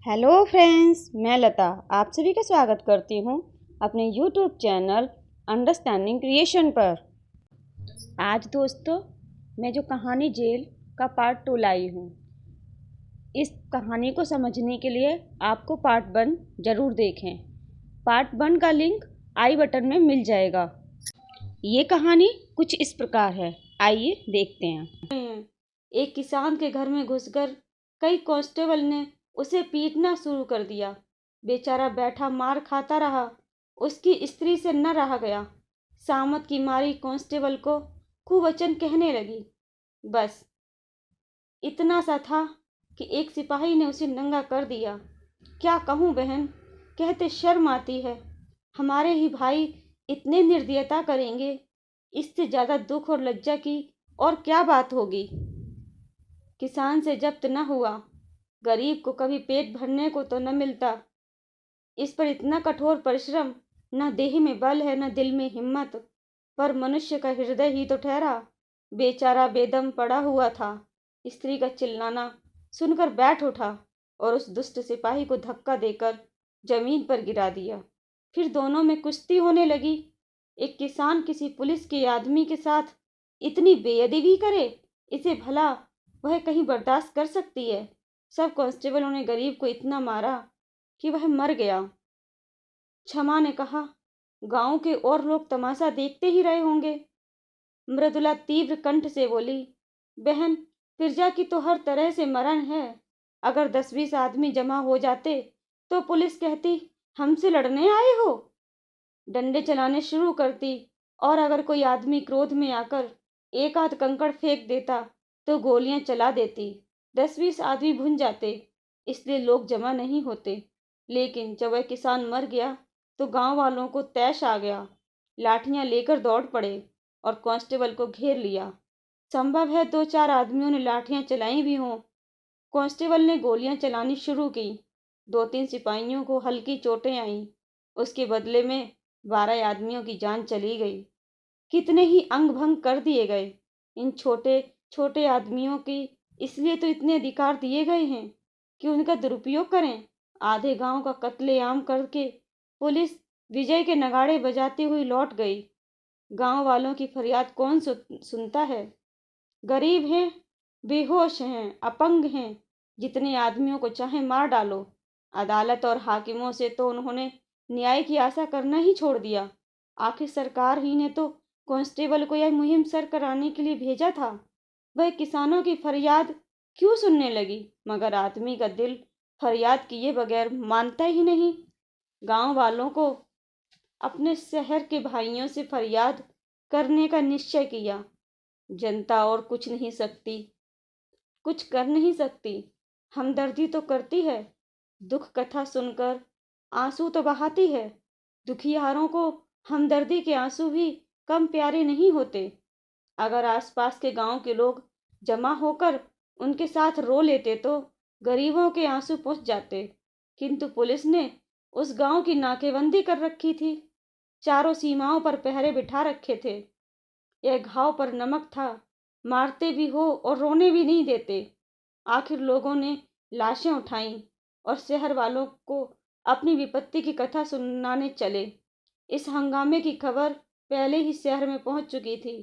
Hello friends, मैं लता आप सभी का स्वागत करती हूँ अपने यूट्यूब चैनल अंडरस्टैंडिंग क्रिएशन पर। आज दोस्तों मैं जो कहानी जेल का पार्ट 2 लाई हूँ, इस कहानी को समझने के लिए आपको पार्ट 1 ज़रूर देखें। पार्ट 1 का लिंक आई बटन में मिल जाएगा। ये कहानी कुछ इस प्रकार है, आइए देखते हैं। एक किसान के घर में घुसकर कई कांस्टेबल ने उसे पीटना शुरू कर दिया। बेचारा बैठा मार खाता रहा। उसकी स्त्री से न रहा गया। सामत की मारी कांस्टेबल को कुवचन कहने लगी। बस इतना सा था कि एक सिपाही ने उसे नंगा कर दिया। क्या कहूँ बहन, कहते शर्म आती है। हमारे ही भाई इतने निर्दयता करेंगे, इससे ज़्यादा दुख और लज्जा की और क्या बात होगी। किसान से जब्त न हुआ, गरीब को कभी पेट भरने को तो न मिलता। इस पर इतना कठोर परिश्रम, न देह में बल है न दिल में हिम्मत, पर मनुष्य का हृदय ही तो ठहरा। बेचारा बेदम पड़ा हुआ था। स्त्री का चिल्लाना सुनकर बैठ उठा और उस दुष्ट सिपाही को धक्का देकर जमीन पर गिरा दिया। फिर दोनों में कुश्ती होने लगी। एक किसान किसी पुलिस के आदमी के साथ इतनी बेअदबी करे, इसे भला वह कहीं बर्दाश्त कर सकती है। सब कांस्टेबलों ने गरीब को इतना मारा कि वह मर गया। क्षमा ने कहा, गांव के और लोग तमाशा देखते ही रहे होंगे। मृदुला तीव्र कंठ से बोली, बहन, प्रजा की तो हर तरह से मरण है। अगर 10-20 आदमी जमा हो जाते तो पुलिस कहती हमसे लड़ने आए हो, डंडे चलाने शुरू करती। और अगर कोई आदमी क्रोध में आकर एक आध कंकड़ फेंक देता तो गोलियां चला देती। 10-20 आदमी भुन जाते, इसलिए लोग जमा नहीं होते। लेकिन जब वह किसान मर गया तो गांव वालों को तैश आ गया। लाठियां लेकर दौड़ पड़े और कांस्टेबल को घेर लिया। संभव है 2-4 आदमियों ने लाठियां चलाई भी हों। कांस्टेबल ने गोलियां चलानी शुरू की। 2-3 सिपाहियों को हल्की चोटें आईं। उसके बदले में 12 आदमियों की जान चली गई। कितने ही अंग भंग कर दिए गए। इन छोटे छोटे आदमियों की इसलिए तो इतने अधिकार दिए गए हैं कि उनका दुरुपयोग करें। आधे गांव का कत्लेआम करके पुलिस विजय के नगाड़े बजाती हुई लौट गई। गांव वालों की फरियाद कौन सुनता है। गरीब हैं, बेहोश हैं, अपंग हैं, जितने आदमियों को चाहे मार डालो। अदालत और हाकिमों से तो उन्होंने न्याय की आशा करना ही छोड़ दिया। आखिर सरकार ही ने तो कांस्टेबल को यह मुहिम सर कराने के लिए भेजा था। वह किसानों की फरियाद क्यों सुनने लगी, मगर आदमी का दिल फरियाद किए बगैर मानता ही नहीं। गांव वालों को अपने शहर के भाइयों से फरियाद करने का निश्चय किया। जनता और कुछ नहीं सकती, कुछ कर नहीं सकती, हमदर्दी तो करती है। दुख कथा सुनकर आंसू तो बहाती है। दुखियारों को हमदर्दी के आंसू भी कम प्यारे नहीं होते। अगर आसपास के गांव के लोग जमा होकर उनके साथ रो लेते तो गरीबों के आंसू पहुंच जाते। किंतु पुलिस ने उस गांव की नाकेबंदी कर रखी थी। चारों सीमाओं पर पहरे बिठा रखे थे। यह घाव पर नमक था, मारते भी हो और रोने भी नहीं देते। आखिर लोगों ने लाशें उठाईं और शहर वालों को अपनी विपत्ति की कथा सुनाने चले। इस हंगामे की खबर पहले ही शहर में पहुंच चुकी थी।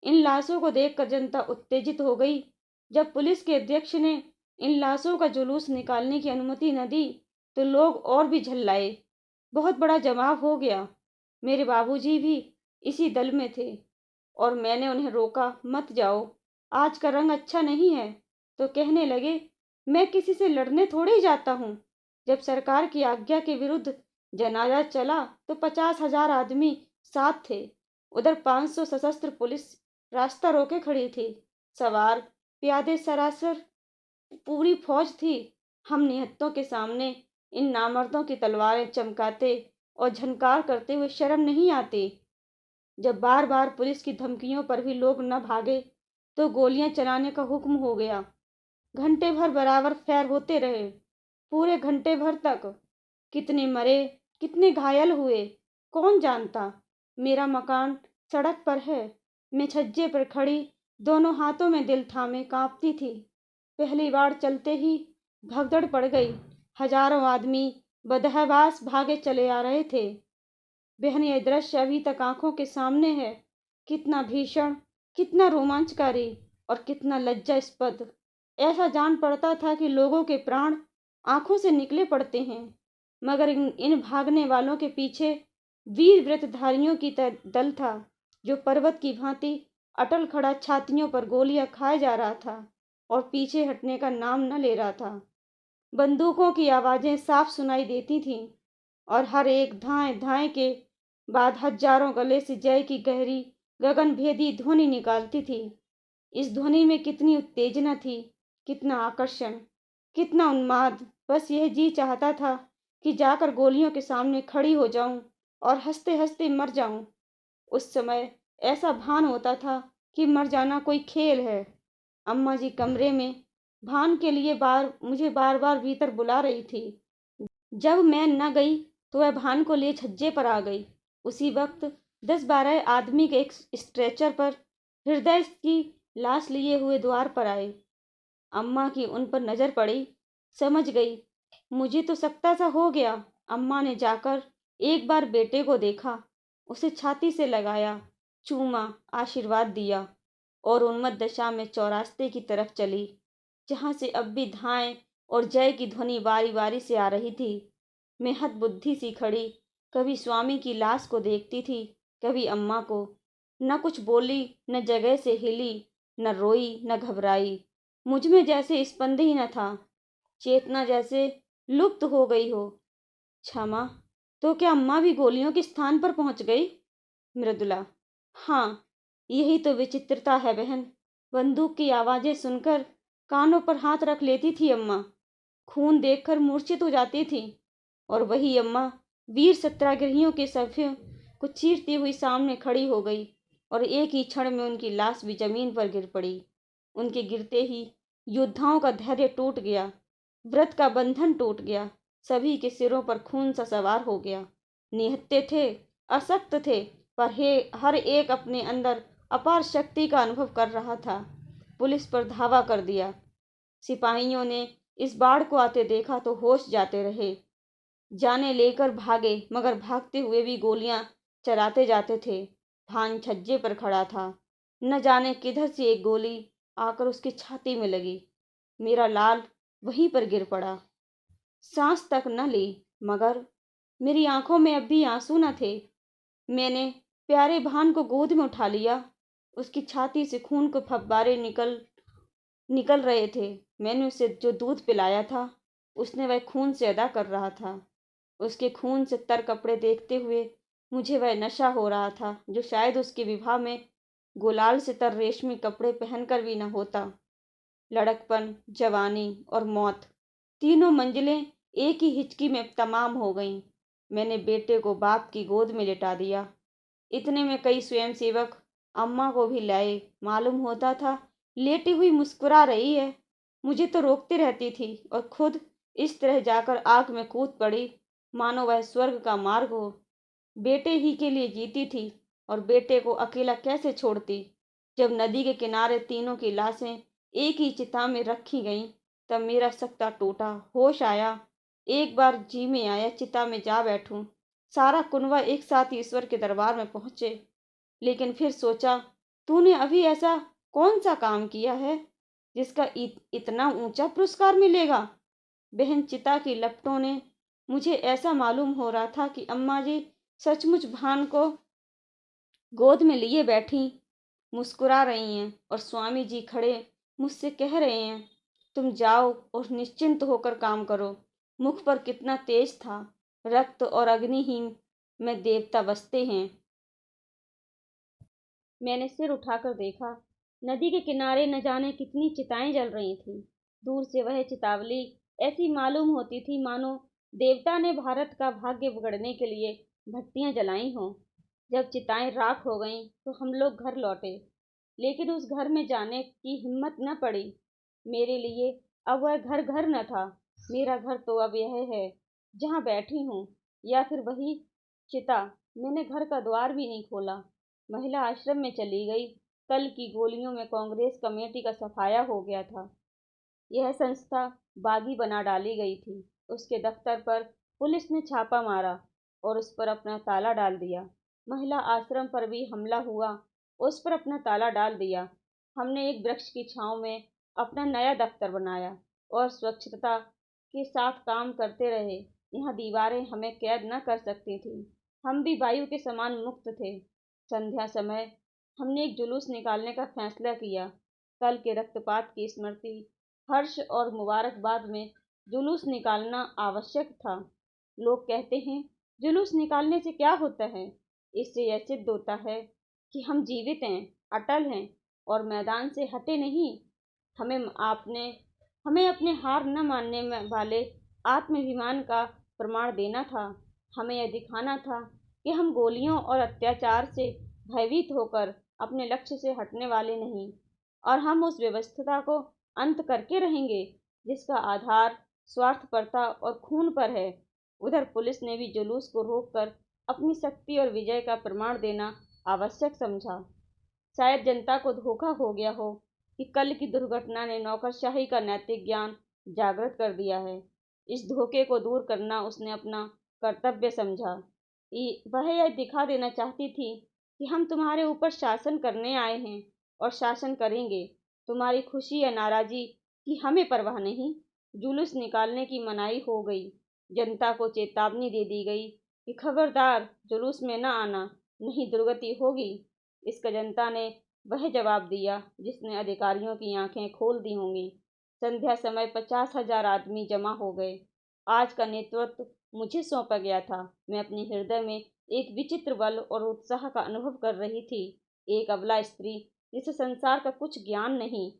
इन लाशों को देखकर जनता उत्तेजित हो गई। जब पुलिस के अध्यक्ष ने इन लाशों का जुलूस निकालने की अनुमति न दी तो लोग और भी झल्लाए। बहुत बड़ा जमाव हो गया। मेरे बाबूजी भी इसी दल में थे और मैंने उन्हें रोका, मत जाओ, आज का रंग अच्छा नहीं है। तो कहने लगे, मैं किसी से लड़ने थोड़े ही जाता हूँ। जब सरकार की आज्ञा के विरुद्ध जनाजा चला तो 50,000 आदमी साथ थे। उधर 500 सशस्त्र पुलिस रास्ता रोके खड़ी थी। सवार प्यादे सरासर पूरी फौज थी। हम निहत्तों के सामने इन नामर्दों की तलवारें चमकाते और झनकार करते हुए शर्म नहीं आती। जब बार बार पुलिस की धमकियों पर भी लोग न भागे तो गोलियां चलाने का हुक्म हो गया। घंटे भर बराबर फैर होते रहे। पूरे घंटे भर तक कितने मरे, कितने घायल हुए, कौन जानता। मेरा मकान सड़क पर है। मैं छज्जे पर खड़ी दोनों हाथों में दिल थामे कांपती थी। पहली बार चलते ही भगदड़ पड़ गई। हजारों आदमी बदहवास भागे चले आ रहे थे। बहन, यह दृश्य अभी तक आंखों के सामने है। कितना भीषण, कितना रोमांचकारी और कितना लज्जास्पद। ऐसा जान पड़ता था कि लोगों के प्राण आंखों से निकले पड़ते हैं, मगर इन भागने वालों के पीछे वीर व्रतधारियों की दल था, जो पर्वत की भांति अटल खड़ा छातियों पर गोलियां खाए जा रहा था और पीछे हटने का नाम न ले रहा था। बंदूकों की आवाजें साफ सुनाई देती थीं और हर एक धाए धाए के बाद हजारों गले से जय की गहरी गगनभेदी ध्वनि निकालती थी। इस ध्वनि में कितनी उत्तेजना थी, कितना आकर्षण, कितना उन्माद। बस यह जी चाहता था कि जाकर गोलियों के सामने खड़ी हो जाऊं और हंसते हंसते मर जाऊं। उस समय ऐसा भान होता था कि मर जाना कोई खेल है। अम्मा जी कमरे में भान के लिए मुझे बार बार भीतर बुला रही थी। जब मैं न गई तो वह भान को ले छज्जे पर आ गई। उसी वक्त 10-12 आदमी के एक स्ट्रेचर पर हृदय की लाश लिए हुए द्वार पर आए। अम्मा की उन पर नजर पड़ी, समझ गई मुझे तो सकता सा हो गया। अम्मा ने जाकर एक बार बेटे को देखा, उसे छाती से लगाया, चूमा, आशीर्वाद दिया और उन्मत्त दशा में चौरास्ते की तरफ चली, जहां से अब भी धाएं और जय की ध्वनि बारी बारी से आ रही थी। मैं हतबुद्धि सी खड़ी, कभी स्वामी की लाश को देखती थी, कभी अम्मा को। न कुछ बोली, न जगह से हिली, न रोई, न घबराई। मुझ में जैसे स्पंद ही न था, चेतना जैसे लुप्त हो गई हो। क्षमा, तो क्या अम्मा भी गोलियों के स्थान पर पहुंच गई? मृदुला: हाँ, यही तो विचित्रता है बहन। बंदूक की आवाजें सुनकर कानों पर हाथ रख लेती थी अम्मा, खून देखकर मूर्छित हो जाती थी, और वही अम्मा वीर सत्याग्रहियों के सभ्यों को चीरती हुई सामने खड़ी हो गई और एक ही क्षण में उनकी लाश भी जमीन पर गिर पड़ी। उनके गिरते ही योद्धाओं का धैर्य टूट गया, व्रत का बंधन टूट गया, सभी के सिरों पर खून सा सवार हो गया। निहत्थे थे, अशक्त थे, पर हर एक अपने अंदर अपार शक्ति का अनुभव कर रहा था। पुलिस पर धावा कर दिया। सिपाहियों ने इस बाढ़ को आते देखा तो होश जाते रहे, जाने लेकर भागे, मगर भागते हुए भी गोलियां चलाते जाते थे। भान छज्जे पर खड़ा था, न जाने किधर से एक गोली आकर उसकी छाती में लगी। मेरा लाल वहीं पर गिर पड़ा, सांस तक न ली, मगर मेरी आंखों में अब भी आंसू न थे। मैंने प्यारे भान को गोद में उठा लिया। उसकी छाती से खून के फव्वारे निकल निकल रहे थे। मैंने उसे जो दूध पिलाया था, उसने वह खून से अदा कर रहा था। उसके खून से तर कपड़े देखते हुए मुझे वह नशा हो रहा था, जो शायद उसके विवाह में गुलाल से तर रेशमी कपड़े पहनकर भी न होता। लड़कपन, जवानी और मौत, तीनों मंजिलें एक ही हिचकी में तमाम हो गईं। मैंने बेटे को बाप की गोद में लिटा दिया। इतने में कई स्वयंसेवक अम्मा को भी लाए। मालूम होता था लेटी हुई मुस्कुरा रही है। मुझे तो रोकती रहती थी और खुद इस तरह जाकर आग में कूद पड़ी, मानो वह स्वर्ग का मार्ग हो। बेटे ही के लिए जीती थी और बेटे को अकेला कैसे छोड़ती। जब नदी के किनारे तीनों की लाशें एक ही चिता में रखी गईं, तब मेरा सकता टूटा, होश आया। एक बार जी में आया चिता में जा बैठूं। सारा कुनवा एक साथ ईश्वर के दरबार में पहुंचे, लेकिन फिर सोचा, तूने अभी ऐसा कौन सा काम किया है जिसका इतना ऊंचा पुरस्कार मिलेगा? बहन, चिता की लपटों ने मुझे ऐसा मालूम हो रहा था कि अम्मा जी सचमुच भान को गोद में लिए बैठी मुस्कुरा रही हैं, और स्वामी जी खड़े मुझसे कह रहे हैं, तुम जाओ और निश्चिंत होकर काम करो। मुख पर कितना तेज था। रक्त और अग्निहीन में देवता बसते हैं। मैंने सिर उठाकर देखा। नदी के किनारे न जाने कितनी चिताएं जल रही थीं। दूर से वह चितावली ऐसी मालूम होती थी मानो देवता ने भारत का भाग्य बिगड़ने के लिए भट्टियां जलाई हों। जब चिताएं राख हो गईं तो हम लोग घर लौटे, लेकिन उस घर में जाने की हिम्मत न पड़ी। मेरे लिए अब वह घर घर न था। मेरा घर तो अब यह है जहाँ बैठी हूँ, या फिर वही चिता। मैंने घर का द्वार भी नहीं खोला। महिला आश्रम में चली गई। कल की गोलियों में कांग्रेस कमेटी का सफाया हो गया था। यह संस्था बागी बना डाली गई थी। उसके दफ्तर पर पुलिस ने छापा मारा और उस पर अपना ताला डाल दिया। महिला आश्रम पर भी हमला हुआ, उस पर अपना ताला डाल दिया। हमने एक वृक्ष की छांव में अपना नया दफ्तर बनाया और स्वच्छता के साथ काम करते रहे। यहाँ दीवारें हमें कैद न कर सकती थीं। हम भी वायु के समान मुक्त थे। संध्या समय हमने एक जुलूस निकालने का फैसला किया। कल के रक्तपात की स्मृति, हर्ष और मुबारकबाद में जुलूस निकालना आवश्यक था। लोग कहते हैं, जुलूस निकालने से क्या होता है? इससे यह सिद्ध होता है कि हम जीवित हैं, अटल हैं और मैदान से हटे नहीं। हमें अपने हार न मानने वाले आत्माभिमान का प्रमाण देना था। हमें यह दिखाना था कि हम गोलियों और अत्याचार से भयभीत होकर अपने लक्ष्य से हटने वाले नहीं, और हम उस व्यवस्था को अंत करके रहेंगे जिसका आधार स्वार्थपरता और खून पर है। उधर पुलिस ने भी जुलूस को रोककर अपनी शक्ति और विजय का प्रमाण देना आवश्यक समझा। शायद जनता को धोखा हो गया हो कि कल की दुर्घटना ने नौकरशाही का नैतिक ज्ञान जागृत कर दिया है। इस धोखे को दूर करना उसने अपना कर्तव्य समझा। वह यह दिखा देना चाहती थी कि हम तुम्हारे ऊपर शासन करने आए हैं और शासन करेंगे। तुम्हारी खुशी या नाराज़ी की हमें परवाह नहीं। जुलूस निकालने की मनाही हो गई। जनता को चेतावनी दे दी गई कि खबरदार, जुलूस में न आना, नहीं दुर्गति होगी। इसका जनता ने वह जवाब दिया जिसने अधिकारियों की आंखें खोल दी होंगी। संध्या समय 50,000 आदमी जमा हो गए। आज का नेतृत्व मुझे सौंपा गया था। मैं अपने हृदय में एक विचित्र बल और उत्साह का अनुभव कर रही थी। एक अबला स्त्री जिसे संसार का कुछ ज्ञान नहीं,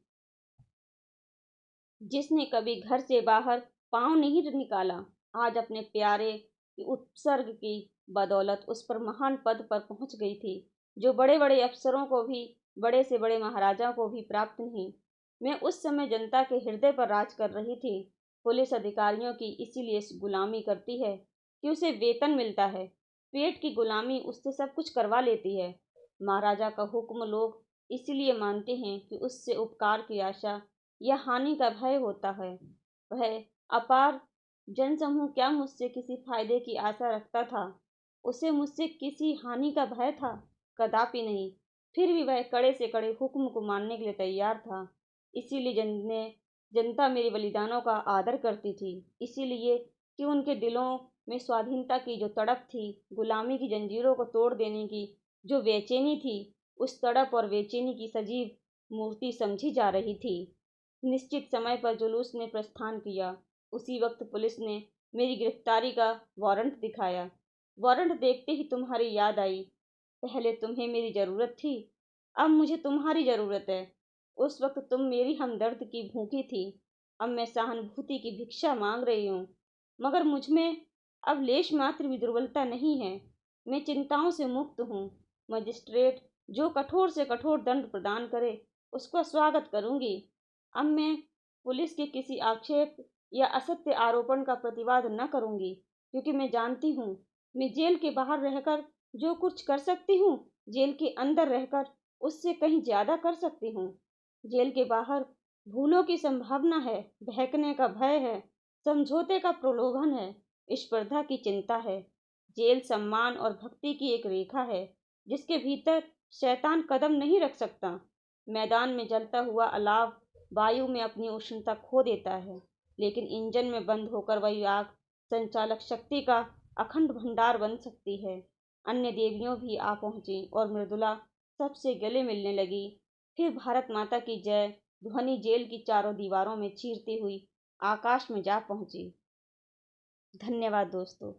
जिसने कभी घर से बाहर पांव नहीं निकाला, आज अपने प्यारे की उत्सर्ग की बदौलत उस पर महान पद पर पहुंच गई थी, जो बड़े बड़े अफसरों को भी, बड़े से बड़े महाराजा को भी प्राप्त नहीं। मैं उस समय जनता के हृदय पर राज कर रही थी। पुलिस अधिकारियों की इसीलिए गुलामी करती है कि उसे वेतन मिलता है। पेट की गुलामी उससे सब कुछ करवा लेती है। महाराजा का हुक्म लोग इसीलिए मानते हैं कि उससे उपकार की आशा या हानि का भय होता है। वह अपार जनसमूह क्या मुझसे किसी फायदे की आशा रखता था? उसे मुझसे किसी हानि का भय था? कदापि नहीं। फिर भी वह कड़े से कड़े हुक्म को मानने के लिए तैयार था। इसीलिए जनता मेरे बलिदानों का आदर करती थी। इसीलिए कि उनके दिलों में स्वाधीनता की जो तड़प थी, गुलामी की जंजीरों को तोड़ देने की जो बेचैनी थी, उस तड़प और बेचैनी की सजीव मूर्ति समझी जा रही थी। निश्चित समय पर जुलूस ने प्रस्थान किया। उसी वक्त पुलिस ने मेरी गिरफ्तारी का वारंट दिखाया। वारंट देखते ही तुम्हारी याद आई। पहले तुम्हें मेरी ज़रूरत थी, अब मुझे तुम्हारी ज़रूरत है। उस वक्त तुम मेरी हमदर्द की भूखी थी, अब मैं सहानुभूति की भिक्षा मांग रही हूँ। मगर मुझ में अब लेश मात्र भी दुर्बलता नहीं है। मैं चिंताओं से मुक्त हूँ। मजिस्ट्रेट जो कठोर से कठोर दंड प्रदान करे, उसका स्वागत करूँगी। अब मैं पुलिस के किसी आक्षेप या असत्य आरोपण का प्रतिवाद न करूँगी, क्योंकि मैं जानती हूँ मैं जेल के बाहर रहकर जो कुछ कर सकती हूँ, जेल के अंदर रहकर उससे कहीं ज़्यादा कर सकती हूँ। जेल के बाहर भूलों की संभावना है, बहकने का भय है, समझौते का प्रलोभन है, स्पर्धा की चिंता है। जेल सम्मान और भक्ति की एक रेखा है, जिसके भीतर शैतान कदम नहीं रख सकता। मैदान में जलता हुआ अलाव वायु में अपनी उष्णता खो देता है, लेकिन इंजन में बंद होकर वही आग संचालक शक्ति का अखंड भंडार बन सकती है। अन्य देवियों भी आ पहुंची और मृदुला सबसे गले मिलने लगी। फिर भारत माता की जय ध्वनि जेल की चारों दीवारों में चीरती हुई आकाश में जा पहुंची। धन्यवाद दोस्तों।